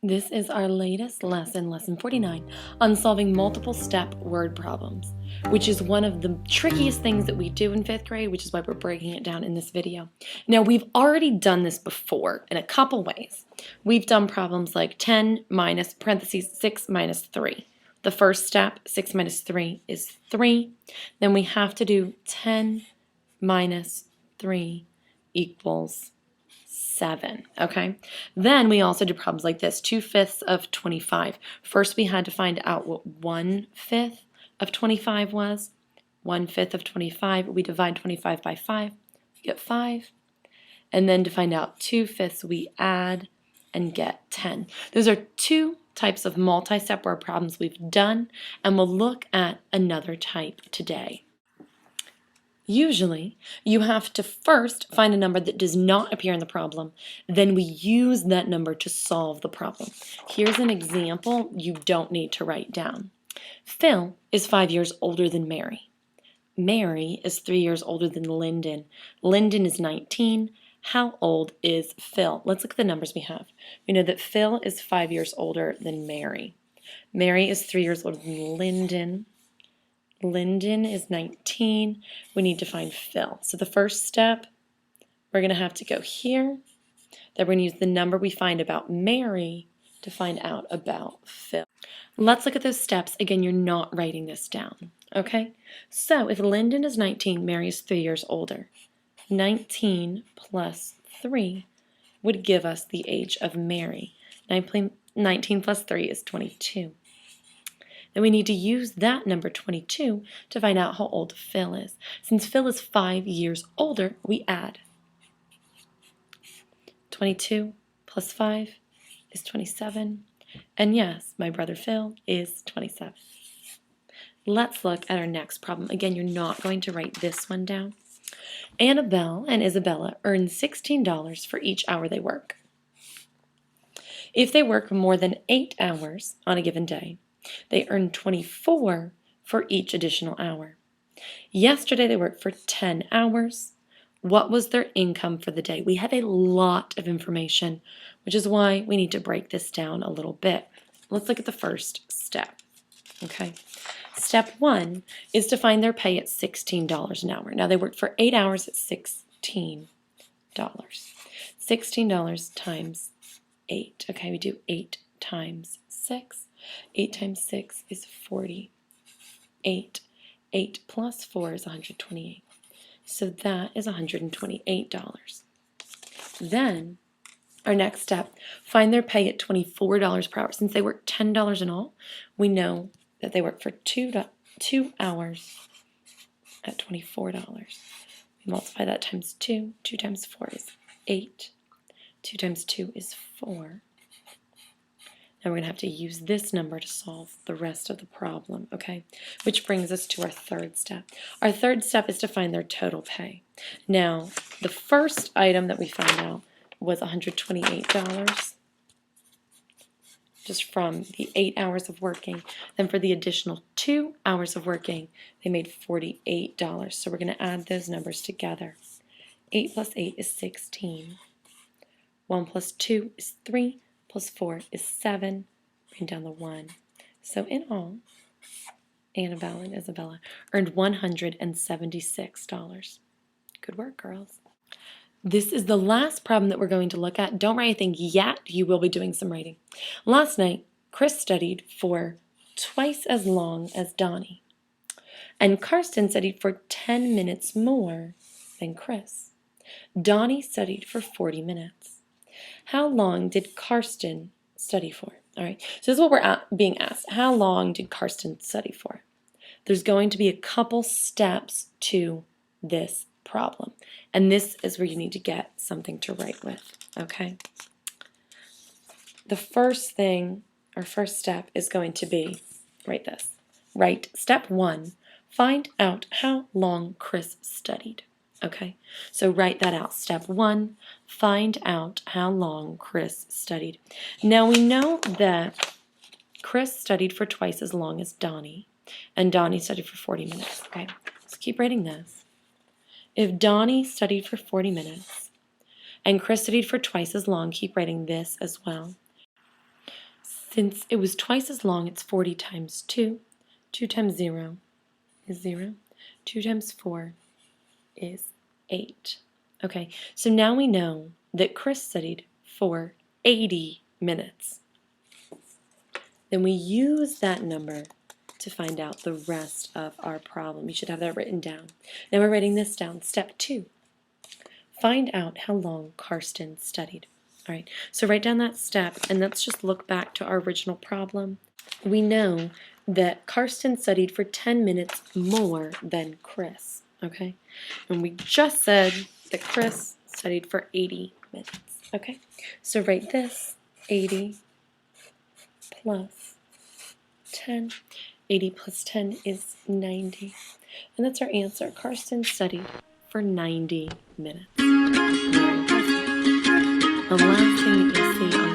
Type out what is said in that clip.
This is our latest lesson, lesson 49, on solving multiple step word problems, which is one of the trickiest things that we do in 5th grade, which is why we're breaking it down in this video. Now, we've already done this before in a couple ways. We've done problems like 10 minus parentheses 6 minus 3. The first step, 6 minus 3 is 3. Then we have to do 10 minus 3 equals 7, okay? Then we also did problems like this, 2/5 of 25. First we had to find out what 1/5 of 25 was. 1/5 of 25, we divide 25 by 5, we get 5. And then to find out 2/5, we add and get 10. Those are two types of multi-step word problems we've done, and we'll look at another type today. Usually, you have to first find a number that does not appear in the problem, then we use that number to solve the problem. Here's an example you don't need to write down. Phil is 5 years older than Mary. Mary is 3 years older than Lyndon. Lyndon is 19. How old is Phil? Let's look at the numbers we have. We know that Phil is 5 years older than Mary. Mary is 3 years older than Lyndon. Lyndon is 19. We need to find Phil. So the first step, we're going to have to go here. Then we're going to use the number we find about Mary to find out about Phil. Let's look at those steps. Again, you're not writing this down, okay? So if Lyndon is 19, Mary is 3 years older. 19 plus 3 would give us the age of Mary. 19 plus 3 is 22. Then we need to use that number 22 to find out how old Phil is. Since Phil is 5 years older, we add. 22 plus 5 is 27. And yes, my brother Phil is 27. Let's look at our next problem. Again, you're not going to write this one down. Annabelle and Isabella earn $16 for each hour they work. If they work more than 8 hours on a given day, they earn 24 for each additional hour. Yesterday they worked for 10 hours. What was their income for the day? We have a lot of information, which is why we need to break this down a little bit. Let's look at the first step. Okay. Step 1 is to find their pay at $16 an hour. Now they worked for 8 hours at $16. $16 times 8. Okay, we do 8 times 6. 8 times 6 is 48. 8 plus 4 is 128. So that is $128. Then, our next step, find their pay at $24 per hour. Since they work $10 in all, we know that they work for 2 hours at $24. We multiply that times 2. 2 times 4 is 8. 2 times 2 is 4. Now we're going to have to use this number to solve the rest of the problem, okay? Which brings us to our third step. Our third step is to find their total pay. Now, the first item that we found out was $128, just from the 8 hours of working. Then for the additional 2 hours of working, they made $48. So we're going to add those numbers together. 8 plus 8 is 16. 1 plus 2 is 3. Plus 4 is 7. Bring down the 1. So in all, Annabelle and Isabella earned $176. Good work, girls. This is the last problem that we're going to look at. Don't write anything yet. You will be doing some writing. Last night, Chris studied for twice as long as Donnie. And Karsten studied for 10 minutes more than Chris. Donnie studied for 40 minutes. How long did Karsten study for? All right, so this is what we're being asked. How long did Karsten study for? There's going to be a couple steps to this problem, and this is where you need to get something to write with, okay? The first thing, our first step is going to be, write this. Write step 1, find out how long Chris studied. Okay, so write that out. Step 1, find out how long Chris studied. Now we know that Chris studied for twice as long as Donnie, and Donnie studied for 40 minutes. Okay, so keep writing this. If Donnie studied for 40 minutes and Chris studied for twice as long, keep writing this as well. Since it was twice as long, it's 40 times 2. 2 times 0 is 0. 2 times 4 is 8. Okay, so now we know that Chris studied for 80 minutes. Then we use that number to find out the rest of our problem. You should have that written down. Now we're writing this down. Step 2. Find out how long Karsten studied. All right, so write down that step, and let's just look back to our original problem. We know that Karsten studied for 10 minutes more than Chris, okay? And we just said that Chris studied for 80 minutes, okay? So write this, 80 plus 10. 80 plus 10 is 90. And that's our answer. Karsten studied for 90 minutes. The last thing that you'll see on